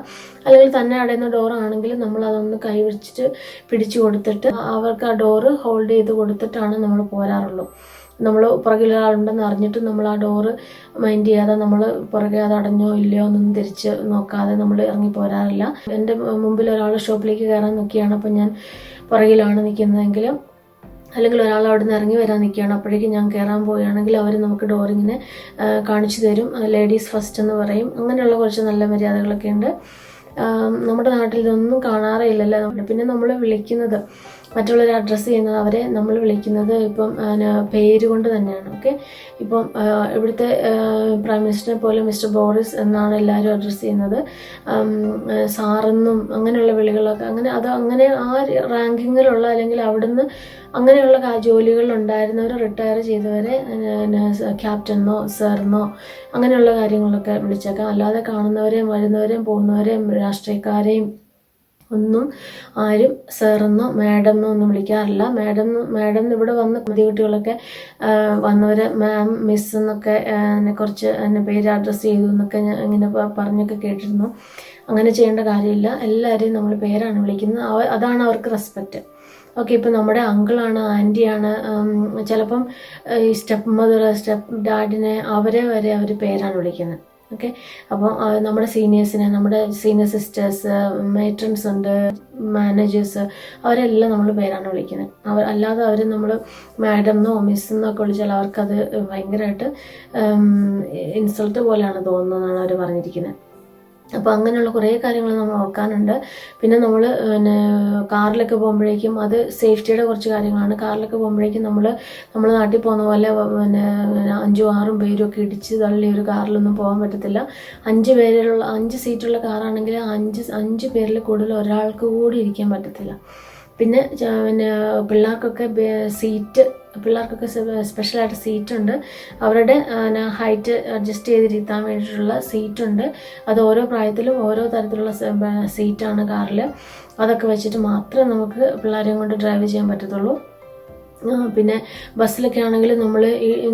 അല്ലെങ്കിൽ തന്നെ അടയുന്ന ഡോറാണെങ്കിൽ നമ്മൾ അതൊന്ന് കൈ വെച്ചിട്ട് പിടിച്ചു കൊടുത്തിട്ട് അവർക്ക് ആ ഡോറ് ഹോൾഡ് ചെയ്ത് കൊടുത്തിട്ടാണ് നമ്മൾ പോരാറുള്ളൂ. നമ്മൾ പുറകിൽ ഒരാളുണ്ടെന്ന് അറിഞ്ഞിട്ട് നമ്മൾ ആ ഡോറ് മൈൻഡ് ചെയ്യാതെ നമ്മൾ പുറകെ അത് അടഞ്ഞോ ഇല്ലയോ എന്നൊന്നും തിരിച്ച് നോക്കാതെ നമ്മൾ ഇറങ്ങി പോരാറില്ല. എൻ്റെ മുമ്പിൽ ഒരാൾ ഷോപ്പിലേക്ക് കയറാൻ നിൽക്കുകയാണ്, അപ്പം ഞാൻ പുറകിലാണ് നിൽക്കുന്നതെങ്കിലും, അല്ലെങ്കിൽ ഒരാൾ അവിടെ നിന്ന് ഇറങ്ങി വരാൻ നിൽക്കുകയാണ്, അപ്പോഴേക്കും ഞാൻ കയറാൻ പോവുകയാണെങ്കിൽ അവർ നമുക്ക് ഡോറിങ്ങനെ കാണിച്ചു തരും. ലേഡീസ് ഫസ്റ്റ് എന്ന് പറയും. അങ്ങനെയുള്ള കുറച്ച് നല്ല മര്യാദകളൊക്കെ ഉണ്ട്. നമ്മുടെ നാട്ടിൽ ഇതൊന്നും കാണാറേ ഇല്ലല്ലോ. പിന്നെ നമ്മൾ വിളിക്കുന്നത്, മറ്റുള്ളവരെ അഡ്രസ്സ് ചെയ്യുന്നത്, അവരെ നമ്മൾ വിളിക്കുന്നത് ഇപ്പം പേര് കൊണ്ട് തന്നെയാണ്. ഓക്കെ, ഇപ്പം ഇവിടുത്തെ പ്രൈം മിനിസ്റ്ററിനെ പോലെ മിസ്റ്റർ ബോറിസ് എന്നാണ് എല്ലാവരും അഡ്രസ്സ് ചെയ്യുന്നത്. സാറെന്നും അങ്ങനെയുള്ള വിളികളൊക്കെ അങ്ങനെ ആ റാങ്കിങ്ങിലുള്ള, അല്ലെങ്കിൽ അവിടുന്ന് അങ്ങനെയുള്ള ജോലികളിലുണ്ടായിരുന്നവർ റിട്ടയർ ചെയ്തവരെ ക്യാപ്റ്റനെന്നോ സാറെന്നോ അങ്ങനെയുള്ള കാര്യങ്ങളൊക്കെ വിളിച്ചേക്കാം. അല്ലാതെ കാണുന്നവരെയും വരുന്നവരെയും പോകുന്നവരെയും രാഷ്ട്രീയക്കാരെയും ഒന്നും ആരും സാറെന്നോ മാഡമെന്നോ ഒന്നും വിളിക്കാറില്ല. മാഡം ഇവിടെ വന്ന് കുട്ടികളൊക്കെ വന്നവരെ മാം, മിസ് എന്നൊക്കെ കുറച്ച് എന്നെ പേര് അഡ്രസ്സ് ചെയ്തു എന്നൊക്കെ ഞാൻ ഇങ്ങനെ പറഞ്ഞൊക്കെ കേട്ടിരുന്നു. അങ്ങനെ ചെയ്യേണ്ട കാര്യമില്ല. എല്ലാവരെയും നമ്മൾ പേരാണ് വിളിക്കുന്നത്. അതാണ് അവർക്ക് റെസ്പെക്റ്റ്. ഓക്കെ, ഇപ്പം നമ്മുടെ അങ്കിളാണ്, ആൻറ്റിയാണ്, ചിലപ്പം ഈ സ്റ്റെപ്പ് മദർ, സ്റ്റെപ്പ് ഡാഡിനെ അവരെ വരെ അവർ പേരാണ് വിളിക്കുന്നത്. ഓക്കെ, അപ്പോൾ നമ്മുടെ സീനിയേഴ്സിനെ, നമ്മുടെ സീനിയർ സിസ്റ്റേഴ്സ്, മേട്രൺസ് ഉണ്ട്, മാനേജേഴ്സ്, അവരെല്ലാം നമ്മൾ പേരാണ് വിളിക്കുന്നത്. അല്ലാതെ അവർ നമ്മൾ മാഡം എന്നോ മിസ് എന്നൊക്കെ വിളിച്ചാൽ അവർക്കത് ഭയങ്കരമായിട്ട് ഇൻസൾട്ട് പോലെയാണ് തോന്നുന്നതെന്നാണ് അവർ പറഞ്ഞിരിക്കുന്നത്. അപ്പോൾ അങ്ങനെയുള്ള കുറേ കാര്യങ്ങൾ നമ്മൾ ഓർക്കാനുണ്ട്. പിന്നെ നമ്മൾ കാറിലൊക്കെ പോകുമ്പോഴേക്കും അത് സേഫ്റ്റിയുടെ കുറച്ച് കാര്യങ്ങളാണ്. കാറിലൊക്കെ പോകുമ്പോഴേക്കും നമ്മൾ നാട്ടിൽ പോകുന്ന പോലെ 5-6 പേരൊക്കെ ഇടിച്ച് തള്ളി ഒരു കാറിലൊന്നും പോകാൻ പറ്റത്തില്ല. 5 സീറ്റുള്ള കാറാണെങ്കിൽ 5 പേരിൽ കൂടുതൽ ഒരാൾക്ക് കൂടി ഇരിക്കാൻ പറ്റത്തില്ല. പിന്നെ പിന്നെ പിള്ളേർക്കൊക്കെ സ്പെഷ്യലായിട്ട് സീറ്റുണ്ട്. അവരുടെ ഹൈറ്റ് അഡ്ജസ്റ്റ് ചെയ്തിരുത്താൻ വേണ്ടിയിട്ടുള്ള സീറ്റുണ്ട്. അത് ഓരോ പ്രായത്തിലും ഓരോ തരത്തിലുള്ള സീറ്റാണ് കാറിൽ. അതൊക്കെ വെച്ചിട്ട് മാത്രമേ നമുക്ക് പിള്ളേരെയും കൊണ്ട് ഡ്രൈവ് ചെയ്യാൻ പറ്റത്തുള്ളൂ. പിന്നെ ബസ്സിലൊക്കെ ആണെങ്കിൽ നമ്മൾ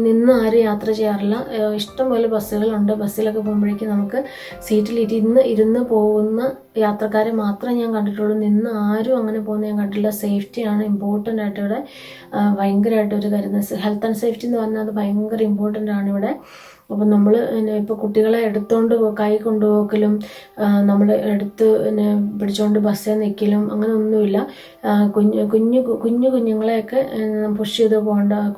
നിന്ന് ആരും യാത്ര ചെയ്യാറില്ല. ഇഷ്ടംപോലെ ബസ്സുകളുണ്ട്. ബസ്സിലൊക്കെ പോകുമ്പോഴേക്കും നമുക്ക് സീറ്റിൽ ഇരുന്ന് പോകുന്ന യാത്രക്കാരെ മാത്രമേ ഞാൻ കണ്ടിട്ടുള്ളൂ. നിന്ന് ആരും അങ്ങനെ പോകുന്ന ഞാൻ കണ്ടിട്ടില്ല. സേഫ്റ്റിയാണ് ഇമ്പോർട്ടൻ്റ് ആയിട്ട് ഇവിടെ ഭയങ്കരമായിട്ട് ഒരു കാര്യം. ഹെൽത്ത് ആൻഡ് സേഫ്റ്റി എന്ന് പറഞ്ഞാൽ അത് ഭയങ്കര ഇമ്പോർട്ടൻ്റ് ആണ് ഇവിടെ. അപ്പം നമ്മൾ ഇപ്പോൾ കുട്ടികളെ എടുത്തുകൊണ്ട് കൈ കൊണ്ടുപോക്കലും നമ്മൾ എടുത്ത് പിടിച്ചുകൊണ്ട് ബസ്സിൽ നിൽക്കലും അങ്ങനെ ഒന്നുമില്ല. കുഞ്ഞുങ്ങളെയൊക്കെ പുഷ് ചെയ്ത്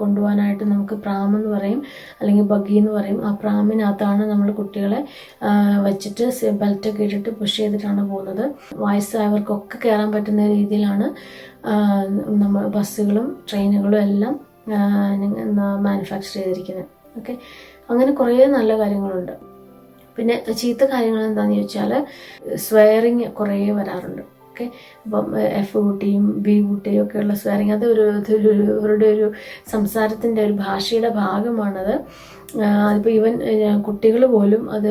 കൊണ്ടുപോകാനായിട്ട് നമുക്ക് പ്രാമെന്ന് പറയും, അല്ലെങ്കിൽ ബഗ്ഗി എന്ന് പറയും. ആ പ്രാമിനകത്താണ് നമ്മൾ കുട്ടികളെ വെച്ചിട്ട് ബെൽറ്റൊക്കെ ഇട്ടിട്ട് പുഷ് ചെയ്തിട്ടാണ് പോകുന്നത്. വയസ്സായവർക്കൊക്കെ കയറാൻ പറ്റുന്ന രീതിയിലാണ് നമ്മൾ ബസ്സുകളും ട്രെയിനുകളും എല്ലാം മാനുഫാക്ചർ ചെയ്തിരിക്കുന്നത്. ഓക്കെ, അങ്ങനെ കുറേ നല്ല കാര്യങ്ങളുണ്ട്. പിന്നെ ചീത്ത കാര്യങ്ങൾ എന്താണെന്ന് ചോദിച്ചാൽ സ്വയറിങ് കുറേ വരാറുണ്ട്. ഓക്കെ, അപ്പം എഫ് കുട്ടിയും ബി കുട്ടിയും ഒക്കെയുള്ള സ്വയറിങ് അത് അവരുടെ ഒരു സംസാരത്തിൻ്റെ ഒരു ഭാഷയുടെ ഭാഗമാണത്. അതിപ്പോൾ ഈവൻ കുട്ടികൾ പോലും അത്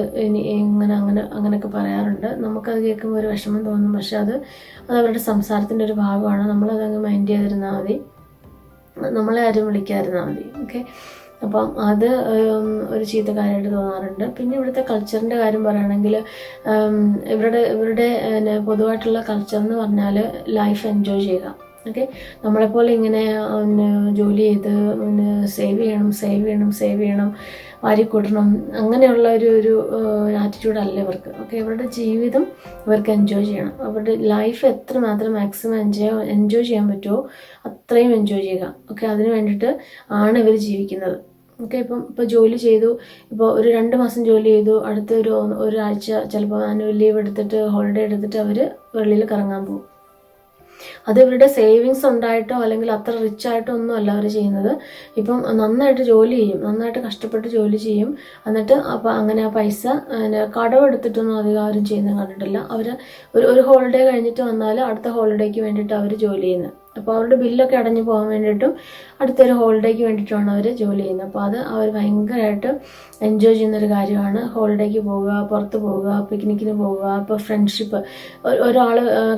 അങ്ങനെയൊക്കെ പറയാറുണ്ട്. നമുക്കത് കേൾക്കുമ്പോൾ ഒരു വിഷമം തോന്നും, പക്ഷെ അത് അവരുടെ സംസാരത്തിൻ്റെ ഒരു ഭാഗമാണ്. നമ്മളതങ്ങ് മൈൻഡ് ചെയ്തിരുന്നാൽ മതി, നമ്മളെ ആരും വിളിക്കാതിരുന്നാൽ മതി. ഓക്കെ, അപ്പം അത് ഒരു ചീത്ത കാര്യമായിട്ട് തോന്നാറുണ്ട്. പിന്നെ ഇവിടുത്തെ കൾച്ചറിൻ്റെ കാര്യം പറയുകയാണെങ്കിൽ ഇവരുടെ പൊതുവായിട്ടുള്ള കൾച്ചർ എന്ന് പറഞ്ഞാൽ ലൈഫ് എൻജോയ് ചെയ്യുക. ഓക്കെ, നമ്മളെപ്പോലെ ഇങ്ങനെ ജോലി ചെയ്ത് സേവ് ചെയ്യണം വാരിക്കൂട്ടണം അങ്ങനെയുള്ള ഒരു ആറ്റിറ്റ്യൂഡല്ല ഇവർക്ക്. ഓക്കെ, ഇവരുടെ ജീവിതം ഇവർക്ക് എൻജോയ് ചെയ്യണം. അവരുടെ ലൈഫ് എത്രമാത്രം മാക്സിമം എൻജോയ് ചെയ്യാൻ പറ്റുമോ അത്രയും എൻജോയ് ചെയ്യുക. ഓക്കെ, അതിന് വേണ്ടിയിട്ട് ആണ് ഇവർ ജീവിക്കുന്നത്. ഓക്കെ, ഇപ്പോൾ ജോലി ചെയ്തു, ഇപ്പോൾ ഒരു 2 മാസം ജോലി ചെയ്തു, അടുത്ത ഒരാഴ്ച ചിലപ്പോൾ ആനുവൽ ലീവ് എടുത്തിട്ട് ഹോളിഡേ എടുത്തിട്ട് അവർ വെളിയിൽ കറങ്ങാൻ പോകും. അത് ഇവരുടെ സേവിങ്സ് ഉണ്ടായിട്ടോ അല്ലെങ്കിൽ അത്ര റിച്ച് ആയിട്ടോ ഒന്നും അല്ല അവർ ചെയ്യുന്നത്. ഇപ്പം നന്നായിട്ട് ജോലി ചെയ്യും, നന്നായിട്ട് കഷ്ടപ്പെട്ട് ജോലി ചെയ്യും. എന്നിട്ട് അപ്പം അങ്ങനെ ആ പൈസ കടമെടുത്തിട്ടൊന്നും അധികം ആരും ചെയ്യുന്നത് കണ്ടിട്ടില്ല. അവർ ഒരു ഹോളിഡേ കഴിഞ്ഞിട്ട് വന്നാൽ അടുത്ത ഹോളിഡേക്ക് വേണ്ടിയിട്ട് അവർ ജോലി ചെയ്യുന്നത്. അപ്പോൾ അവരുടെ ബില്ലൊക്കെ അടഞ്ഞു പോകാൻ വേണ്ടിയിട്ടും അടുത്തൊരു ഹോളിഡേക്ക് വേണ്ടിയിട്ടുമാണ് അവർ ജോലി ചെയ്യുന്നത്. അപ്പോൾ അത് അവർ ഭയങ്കരമായിട്ട് എൻജോയ് ചെയ്യുന്നൊരു കാര്യമാണ്. ഹോളിഡേക്ക് പോവുക, പുറത്ത് പോവുക, പിക്നിക്കിന് പോവുക. ഇപ്പോൾ ഫ്രണ്ട്ഷിപ്പ്, ഒരാൾ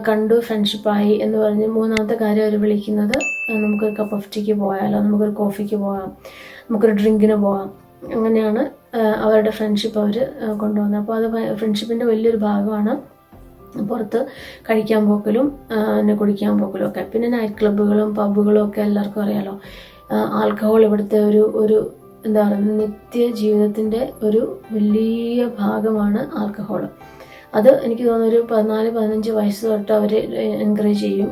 കണ്ടു ഫ്രണ്ട്ഷിപ്പായി എന്ന് പറഞ്ഞ് മൂന്നാമത്തെ കാര്യം അവർ വിളിക്കുന്നത് നമുക്കൊരു കപ്പ് ഓഫ് ടീക്ക് പോയാലോ, നമുക്കൊരു കോഫിക്ക് പോകാം, നമുക്കൊരു ഡ്രിങ്കിന് പോകാം. അങ്ങനെയാണ് അവരുടെ ഫ്രണ്ട്ഷിപ്പ് അവർ കൊണ്ടുപോകുന്നത്. അപ്പോൾ അത് ഫ്രണ്ട്ഷിപ്പിൻ്റെ വലിയൊരു ഭാഗമാണ് പുറത്ത് കഴിക്കാൻ പോക്കലും കുടിക്കാൻ പോക്കലും ഒക്കെ. പിന്നെ നൈറ്റ് ക്ലബ്ബുകളും പബ്ബുകളും ഒക്കെ എല്ലാവർക്കും അറിയാലോ. ആൽക്കഹോൾ ഇവിടുത്തെ ഒരു എന്താ പറയുക നിത്യ ജീവിതത്തിൻ്റെ ഒരു വലിയ ഭാഗമാണ് ആൽക്കഹോൾ. അത് എനിക്ക് തോന്നുന്നു ഒരു 14-15 വയസ്സ് തൊട്ട് അവർ എൻകറേജ് ചെയ്യും.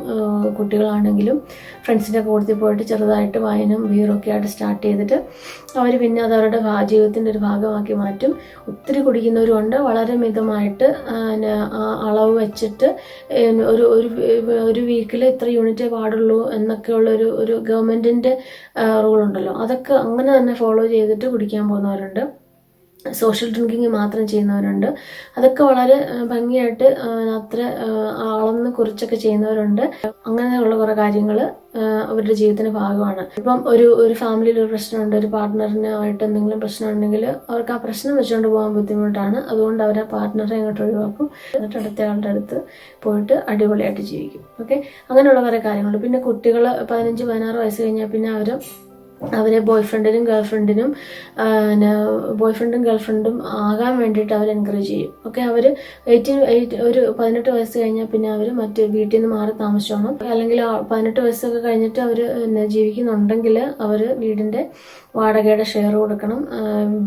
കുട്ടികളാണെങ്കിലും ഫ്രണ്ട്സിൻ്റെ കൂട്ടത്തിൽ പോയിട്ട് ചെറുതായിട്ട് വൈനും ബീറൊക്കെ ആയിട്ട് സ്റ്റാർട്ട് ചെയ്തിട്ട് അവർ പിന്നെ അത് അവരുടെ ജീവിതത്തിൻ്റെ ഒരു ഭാഗമാക്കി മാറ്റും. ഒത്തിരി കുടിക്കുന്നവരുണ്ട്. വളരെ മിതമായിട്ട് അളവ് വെച്ചിട്ട് ഒരു വീക്കിൽ ഇത്ര യൂണിറ്റേ പാടുള്ളൂ എന്നൊക്കെയുള്ള ഒരു ഗവൺമെൻറ്റിൻ്റെ റൂളുണ്ടല്ലോ, അതൊക്കെ അങ്ങനെ തന്നെ ഫോളോ ചെയ്തിട്ട് കുടിക്കാൻ പോകുന്നവരുണ്ട്. സോഷ്യൽ ഡ്രിങ്കിങ് മാത്രം ചെയ്യുന്നവരുണ്ട്. അതൊക്കെ വളരെ ഭംഗിയായിട്ട് അത്ര അളന്ന് കുറിച്ചൊക്കെ ചെയ്യുന്നവരുണ്ട്. അങ്ങനെയുള്ള കുറേ കാര്യങ്ങൾ അവരുടെ ജീവിതത്തിന് ഭാഗമാണ്. ഇപ്പം ഒരു ഫാമിലിയിൽ ഒരു പ്രശ്നമുണ്ട്, ഒരു പാർട്ട്ണറിനായിട്ട് എന്തെങ്കിലും പ്രശ്നം ഉണ്ടെങ്കിൽ അവർക്ക് ആ പ്രശ്നം വെച്ചുകൊണ്ട് പോകാൻ ബുദ്ധിമുട്ടാണ്. അതുകൊണ്ട് അവർ ആ പാർട്ട്ണറെ അങ്ങോട്ട് ഒഴിവാക്കും, എന്നിട്ട് അടുത്ത ആളുടെ അടുത്ത് പോയിട്ട് അടിപൊളിയായിട്ട് ജീവിക്കും. ഓക്കെ, അങ്ങനെയുള്ള കുറേ കാര്യങ്ങൾ. പിന്നെ കുട്ടികൾ 15-16 വയസ്സ് കഴിഞ്ഞാൽ പിന്നെ അവരെ ബോയ്ഫ്രണ്ടിനും ഗേൾഫ്രണ്ടും ആകാൻ വേണ്ടിയിട്ട് അവർ എൻകറേജ് ചെയ്യും. ഓക്കെ, അവർ ഒരു 18 വയസ്സ് കഴിഞ്ഞാൽ പിന്നെ അവർ മറ്റ് വീട്ടിൽ നിന്ന് മാറി താമസിച്ചോണം. അല്ലെങ്കിൽ 18 വയസ്സൊക്കെ കഴിഞ്ഞിട്ട് അവർ ജീവിക്കുന്നുണ്ടെങ്കിൽ അവർ വീടിൻ്റെ വാടകയുടെ ഷെയർ കൊടുക്കണം,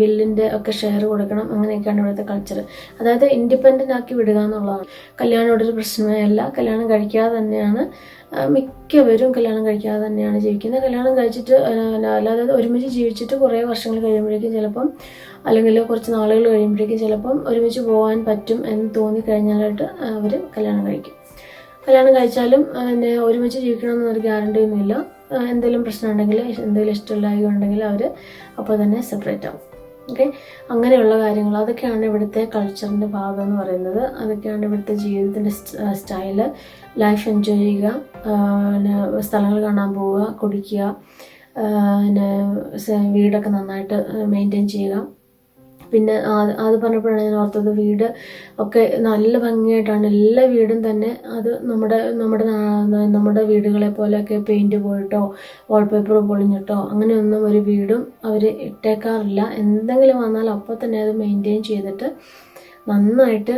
ബില്ലിൻ്റെ ഒക്കെ ഷെയർ കൊടുക്കണം. അങ്ങനെയൊക്കെയാണ് ഇവിടുത്തെ കൾച്ചർ. അതായത് ഇൻഡിപെൻഡൻ്റ് ആക്കി വിടുക എന്നുള്ളതാണ്. കല്യാണോടൊരു പ്രശ്നമേ അല്ല. കല്യാണം കഴിക്കാതെ തന്നെയാണ് മിക്കവരും തന്നെയാണ് ജീവിക്കുന്നത്. കല്യാണം കഴിച്ചിട്ട് അല്ലാതെ ഒരുമിച്ച് ജീവിച്ചിട്ട് കുറേ വർഷങ്ങൾ കഴിയുമ്പോഴേക്കും ചിലപ്പം അല്ലെങ്കിൽ കുറച്ച് നാളുകൾ കഴിയുമ്പോഴേക്കും ചിലപ്പം ഒരുമിച്ച് പോകാൻ പറ്റും എന്ന് തോന്നിക്കഴിഞ്ഞാലായിട്ട് അവർ കല്യാണം കഴിക്കും. കല്യാണം കഴിച്ചാലും ഒരുമിച്ച് ജീവിക്കണമെന്നൊരു ഗ്യാരണ്ടി ഒന്നുമില്ല. എന്തെങ്കിലും പ്രശ്നം ഉണ്ടെങ്കിൽ, എന്തെങ്കിലും ഇഷ്ടമില്ലായ്മ ഉണ്ടെങ്കിൽ അവർ അപ്പോൾ തന്നെ സെപ്പറേറ്റ് ആവും. ഓക്കെ, അങ്ങനെയുള്ള കാര്യങ്ങൾ അതൊക്കെയാണ് ഇവിടുത്തെ കൾച്ചറിൻ്റെ ഭാഗം എന്ന് പറയുന്നത്. അതൊക്കെയാണ് ഇവിടുത്തെ ജീവിതത്തിൻ്റെ സ്റ്റൈല്. ലൈഫ് എൻജോയ് ചെയ്യുക, പിന്നെ സ്ഥലങ്ങൾ കാണാൻ പോവുക, കുടിക്കുക, പിന്നെ വീടൊക്കെ നന്നായിട്ട് മെയിൻറ്റെയിൻ ചെയ്യുക. പിന്നെ അത് പറഞ്ഞപ്പോഴാണ് ഞാൻ ഓർത്തത്, വീട് ഒക്കെ നല്ല ഭംഗിയായിട്ടാണ് എല്ലാ വീടും തന്നെ. അത് നമ്മുടെ വീടുകളെ പോലെയൊക്കെ പെയിൻറ്റ് പോയിട്ടോ വാൾപേപ്പർ പൊളിഞ്ഞിട്ടോ അങ്ങനെയൊന്നും ഒരു വീടും അവർ ഇട്ടേക്കാറില്ല. എന്തെങ്കിലും വന്നാൽ അപ്പോൾ തന്നെ അത് മെയിൻറ്റെയിൻ ചെയ്തിട്ട് നന്നായിട്ട്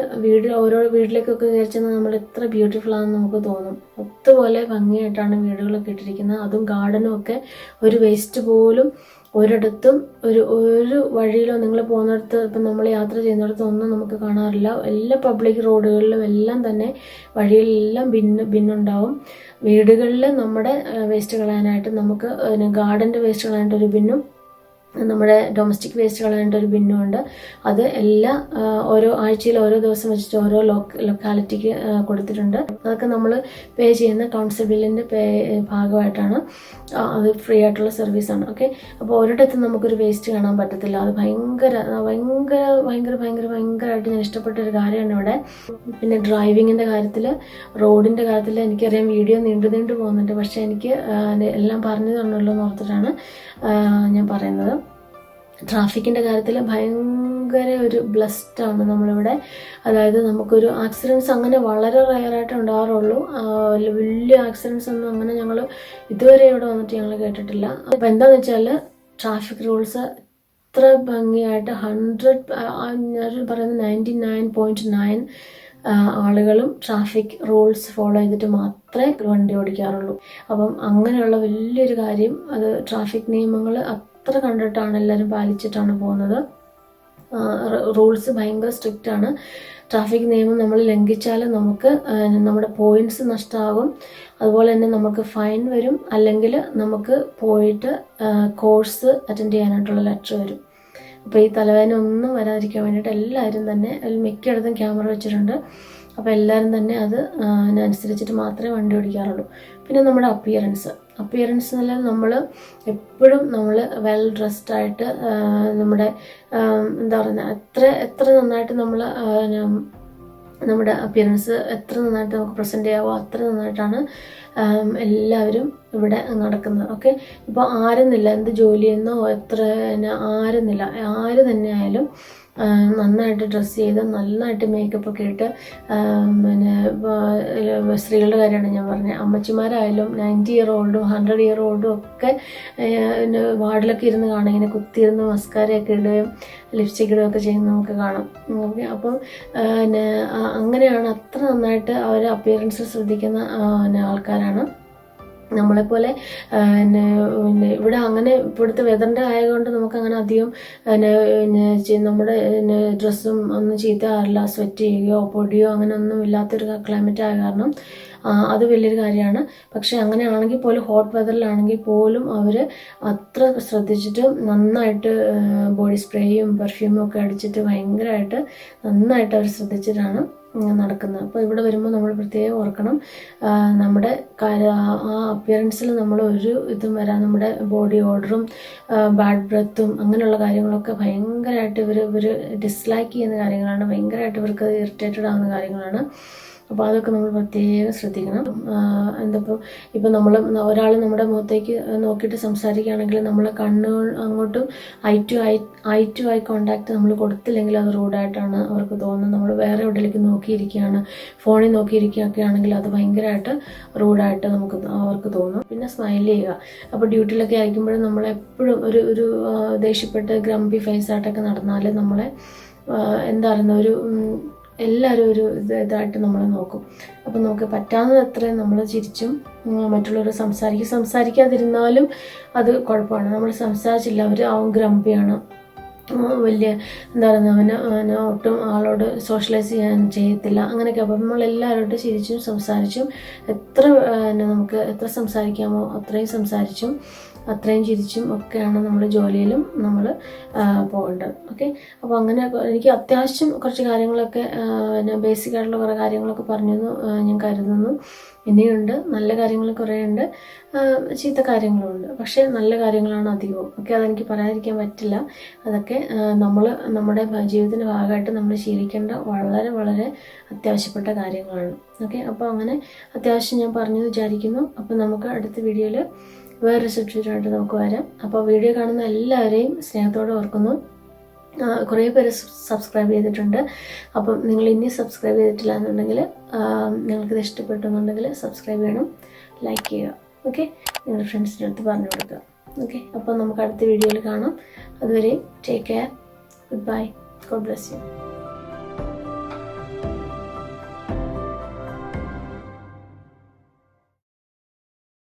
ഓരോ വീട്ടിലേക്കൊക്കെ കയറി ചെന്നാൽ നമ്മൾ എത്ര ബ്യൂട്ടിഫുൾ ആണെന്ന് നമുക്ക് തോന്നും. അതുപോലെ ഭംഗിയായിട്ടാണ് വീടുകളൊക്കെ ഇട്ടിരിക്കുന്നത്. അതും ഗാർഡനും ഒക്കെ ഒരു വേസ്റ്റ് പോലും ഒരിടത്തും ഒരു വഴിയിലോ നിങ്ങൾ പോകുന്നിടത്ത്, ഇപ്പം നമ്മൾ യാത്ര ചെയ്യുന്നിടത്ത് ഒന്നും നമുക്ക് കാണാറില്ല. എല്ലാ പബ്ലിക് റോഡുകളിലും എല്ലാം തന്നെ വഴിയിലെല്ലാം ബിന്നുണ്ടാവും. വീടുകളിൽ നമ്മുടെ വേസ്റ്റ് കളയാനായിട്ട് നമുക്ക് ഗാർഡൻ്റെ വേസ്റ്റ് കളയാനായിട്ട് ഒരു ബിന്നും നമ്മുടെ ഡൊമസ്റ്റിക് വേസ്റ്റ് കളയാനായിട്ട് ഒരു ബിന്നുണ്ട്. അത് എല്ലാ ഓരോ ആഴ്ചയിൽ ഓരോ ദിവസം വെച്ചിട്ട് ഓരോ ലൊക്കാലിറ്റിക്ക് കൊടുത്തിട്ടുണ്ട്. അതൊക്കെ നമ്മൾ പേ ചെയ്യുന്ന കൗൺസിൽ ബില്ലിൻ്റെ ഭാഗമായിട്ടാണ്. അത് ഫ്രീ ആയിട്ടുള്ള സർവീസാണ്. ഓക്കെ, അപ്പോൾ ഒരിടത്തും നമുക്കൊരു വേസ്റ്റ് കാണാൻ പറ്റത്തില്ല. അത് ഭയങ്കരമായിട്ട് ഞാൻ ഇഷ്ടപ്പെട്ട ഒരു കാര്യമാണ് ഇവിടെ. പിന്നെ ഡ്രൈവിങ്ങിൻ്റെ കാര്യത്തിൽ, റോഡിൻ്റെ കാര്യത്തിൽ എനിക്കറിയാം വീഡിയോ നീണ്ടു പോകുന്നുണ്ട്, പക്ഷേ എനിക്ക് എല്ലാം പറഞ്ഞു തരണമല്ലോ എന്ന് ഓർത്തിട്ടാണ് ഞാൻ പറയുന്നത്. ട്രാഫിക്കിൻ്റെ കാര്യത്തിൽ ഭയങ്കര ഒരു ബ്ലെസ്ഡ് ആണ് നമ്മളിവിടെ. അതായത് നമുക്കൊരു ആക്സിഡൻറ്റ്സ് അങ്ങനെ വളരെ റയറായിട്ട് ഉണ്ടാകാറുള്ളൂ. വലിയ ആക്സിഡൻറ്റ്സ് ഒന്നും അങ്ങനെ ഞങ്ങൾ ഇതുവരെ ഇവിടെ വന്നിട്ട് ഞങ്ങൾ കേട്ടിട്ടില്ല. അപ്പോൾ എന്താണെന്ന് വെച്ചാൽ ട്രാഫിക് റൂൾസ് ഇത്ര ഭംഗിയായിട്ട് 100 പറയുന്നത് 99.9 ആളുകളും ട്രാഫിക് റൂൾസ് ഫോളോ ചെയ്തിട്ട് മാത്രമേ വണ്ടി ഓടിക്കാറുള്ളൂ. അപ്പം അങ്ങനെയുള്ള വലിയൊരു കാര്യം, അത് ട്രാഫിക് നിയമങ്ങൾ അത്ര കണ്ടിട്ടാണ് എല്ലാവരും പാലിച്ചിട്ടാണ് പോകുന്നത്. റൂൾസ് ഭയങ്കര സ്ട്രിക്റ്റ് ആണ്. ട്രാഫിക് നിയമം നമ്മൾ ലംഘിച്ചാൽ നമുക്ക് നമ്മുടെ പോയിന്റ്സ് നഷ്ടമാകും. അതുപോലെ തന്നെ നമുക്ക് ഫൈൻ വരും, അല്ലെങ്കിൽ നമുക്ക് പോയിട്ട് കോഴ്സ് അറ്റൻഡ് ചെയ്യാനായിട്ടുള്ള ലെറ്റർ വരും. അപ്പോൾ ഈ തലവേദന ഒന്നും വരാതിരിക്കാൻ വേണ്ടിയിട്ട് എല്ലാവരും തന്നെ മിക്കയിടത്തും ക്യാമറ വെച്ചിട്ടുണ്ട്. അപ്പോൾ എല്ലാവരും തന്നെ അതിനനുസരിച്ചിട്ട് മാത്രമേ വണ്ടി ഓടിക്കാറുള്ളൂ. പിന്നെ നമ്മുടെ അപ്പിയറൻസ് എന്നല്ല, നമ്മൾ എപ്പോഴും വെൽ ഡ്രസ്ഡ് ആയിട്ട് നമ്മുടെ എന്താ പറയുക, എത്ര നന്നായിട്ട് നമ്മുടെ അപ്പിയറൻസ് എത്ര നന്നായിട്ട് നമുക്ക് പ്രസൻറ്റ് ചെയ്യാവോ അത്ര നന്നായിട്ടാണ് എല്ലാവരും ഇവിടെ നടക്കുന്നത്. ഓക്കെ, ഇപ്പോൾ ആരെന്നില്ല, എന്ത് ജോലിയെന്നോ ആരെന്നില്ല, ആര് തന്നെ ആയാലും നന്നായിട്ട് ഡ്രസ്സ് ചെയ്ത് നന്നായിട്ട് മേക്കപ്പ് ഒക്കെ ഇട്ട്, പിന്നെ സ്ത്രീകളുടെ കാര്യമാണ് ഞാൻ പറഞ്ഞത്. അമ്മച്ചിമാരായാലും 90 year oldും 100 year oldും ഒക്കെ വാർഡിലൊക്കെ ഇരുന്ന് കാണാം, ഇങ്ങനെ കുത്തിയിരുന്ന് മസ്കാരയൊക്കെ ഇടുകയും ലിപ്സ്റ്റിക് ഇടുകയൊക്കെ ചെയ്യുന്നത് നമുക്ക് കാണാം. ഓക്കെ, അപ്പം അങ്ങനെയാണ്, അത്ര നന്നായിട്ട് അവർ അപ്പിയറൻസ് ശ്രദ്ധിക്കുന്ന ആൾക്കാരാണ്. നമ്മളെപ്പോലെ ഇവിടെ അങ്ങനെ ഇപ്പോഴത്തെ വെതറിൻ്റെ ആയതുകൊണ്ട് നമുക്കങ്ങനെ അധികം നമ്മുടെ ഡ്രസ്സും ഒന്നും ചീത്തയാറില്ല, സ്വെറ്റ് ചെയ്യുകയോ പൊടിയോ അങ്ങനെ ഒന്നും ഇല്ലാത്തൊരു ക്ലൈമറ്റ് ആയ കാരണം അത് വലിയൊരു കാര്യമാണ്. പക്ഷെ അങ്ങനെയാണെങ്കിൽ പോലും ഹോട്ട് വെതറിലാണെങ്കിൽ പോലും അവർ അത്ര ശ്രദ്ധിച്ചിട്ട് നന്നായിട്ട് ബോഡി സ്പ്രേയും പെർഫ്യൂമും ഒക്കെ അടിച്ചിട്ട് ഭയങ്കരമായിട്ട് നന്നായിട്ട് അവർ ശ്രദ്ധിച്ചിട്ടാണ് നടക്കുന്നത്. അപ്പോൾ ഇവിടെ വരുമ്പോൾ നമ്മൾ പ്രത്യേകം ഓർക്കണം, നമ്മുടെ ആ അപ്പിയറൻസിൽ നമ്മൾ ഒരു ഇതും വരാൻ, നമ്മുടെ ബോഡി ഓർഡറും ബാഡ് ബ്രെത്തും അങ്ങനെയുള്ള കാര്യങ്ങളൊക്കെ ഭയങ്കരമായിട്ട് ഇവർ ഡിസ്ലൈക്ക് ചെയ്യുന്ന കാര്യങ്ങളാണ്, ഭയങ്കരമായിട്ട് ഇവർക്ക് ഇറിറ്റേറ്റഡ് ആവുന്ന കാര്യങ്ങളാണ്. അപ്പോൾ അതൊക്കെ നമ്മൾ പ്രത്യേകം ശ്രദ്ധിക്കണം. ഇപ്പം ഒരാൾ നമ്മുടെ മുഖത്തേക്ക് നോക്കിയിട്ട് സംസാരിക്കുകയാണെങ്കിൽ നമ്മളെ അങ്ങോട്ടും ഐ ടു ഐ കോണ്ടാക്ട് നമ്മൾ കൊടുത്തില്ലെങ്കിൽ അത് റൂഡായിട്ടാണ് അവർക്ക് തോന്നുന്നത്. നമ്മൾ വേറെ എവിടെയിലേക്ക് നോക്കിയിരിക്കുകയാണ്, ഫോണിൽ നോക്കിയിരിക്കുകയൊക്കെ ആണെങ്കിൽ അത് ഭയങ്കരമായിട്ട് റൂഡായിട്ട് അവർക്ക് തോന്നും. പിന്നെ സ്മൈൽ ചെയ്യുക. അപ്പോൾ ഡ്യൂട്ടിയിലൊക്കെ ആയിരിക്കുമ്പോഴും നമ്മളെപ്പോഴും ഒരു ദേഷ്യപ്പെട്ട് ഗ്രംപി ഫേസ് ആയിട്ടൊക്കെ നടന്നാൽ നമ്മളെ എന്താ പറയുന്ന എല്ലാവരും ഒരു ഇതായിട്ട് നമ്മളെ നോക്കും. അപ്പം നമുക്ക് പറ്റാവുന്നത് അത്രയും നമ്മൾ ചിരിച്ചും മറ്റുള്ളവർ സംസാരിക്കാതിരുന്നാലും അത് കുഴപ്പമാണ്. നമ്മൾ സംസാരിച്ചില്ല, അവൻ ഗ്രംപിയാണ്, വലിയ എന്താ പറയുക, ഒട്ടും ആളോട് സോഷ്യലൈസ് ചെയ്യത്തില്ല, അങ്ങനെയൊക്കെ. അപ്പം നമ്മളെല്ലാവരോടും ചിരിച്ചും സംസാരിച്ചും നമുക്ക് എത്ര സംസാരിക്കാമോ അത്രയും സംസാരിച്ചും അത്രയും ചിരിച്ചും ഒക്കെയാണ് നമ്മുടെ ജോലിയിലും നമ്മൾ പോകേണ്ടത്. ഓക്കെ, അപ്പോൾ അങ്ങനെ എനിക്ക് അത്യാവശ്യം കുറച്ച് കാര്യങ്ങളൊക്കെ ബേസിക് ആയിട്ടുള്ള കുറേ കാര്യങ്ങളൊക്കെ പറഞ്ഞെന്ന് ഞാൻ കരുതുന്നു. ഇനിയുണ്ട്, നല്ല കാര്യങ്ങൾ കുറേ ഉണ്ട്, ചീത്ത കാര്യങ്ങളുമുണ്ട്. പക്ഷേ നല്ല കാര്യങ്ങളാണ് അധികവും. ഓക്കെ, അതെനിക്ക് പറയാതിരിക്കാൻ പറ്റില്ല. അതൊക്കെ നമ്മൾ നമ്മുടെ ജീവിതത്തിൻ്റെ ഭാഗമായിട്ട് നമ്മൾ ശീലിക്കേണ്ട വളരെ വളരെ അത്യാവശ്യപ്പെട്ട കാര്യങ്ങളാണ്. ഓക്കെ, അപ്പോൾ അങ്ങനെ അത്യാവശ്യം ഞാൻ പറഞ്ഞു വിചാരിക്കുന്നു. അപ്പോൾ നമുക്ക് അടുത്ത വീഡിയോയിൽ വേറൊരു സബ്ജക്റ്റായിട്ട് നമുക്ക് വരാം. അപ്പോൾ വീഡിയോ കാണുന്ന എല്ലാവരെയും സ്നേഹത്തോടെ ഓർക്കുന്നു. കുറേ പേര് സബ്സ്ക്രൈബ് ചെയ്തിട്ടുണ്ട്. അപ്പം നിങ്ങൾ ഇനി സബ്സ്ക്രൈബ് ചെയ്തിട്ടില്ല എന്നുണ്ടെങ്കിൽ, നിങ്ങൾക്കിത് ഇഷ്ടപ്പെട്ടെന്നുണ്ടെങ്കിൽ സബ്സ്ക്രൈബ് ചെയ്യണം, ലൈക്ക് ചെയ്യുക. ഓക്കെ, നിങ്ങളുടെ ഫ്രണ്ട്സിൻ്റെ അടുത്ത് പറഞ്ഞു കൊടുക്കുക. ഓക്കെ, അപ്പോൾ നമുക്ക് അടുത്ത വീഡിയോയിൽ കാണാം. അതുവരെയും take care, good bye, God bless you.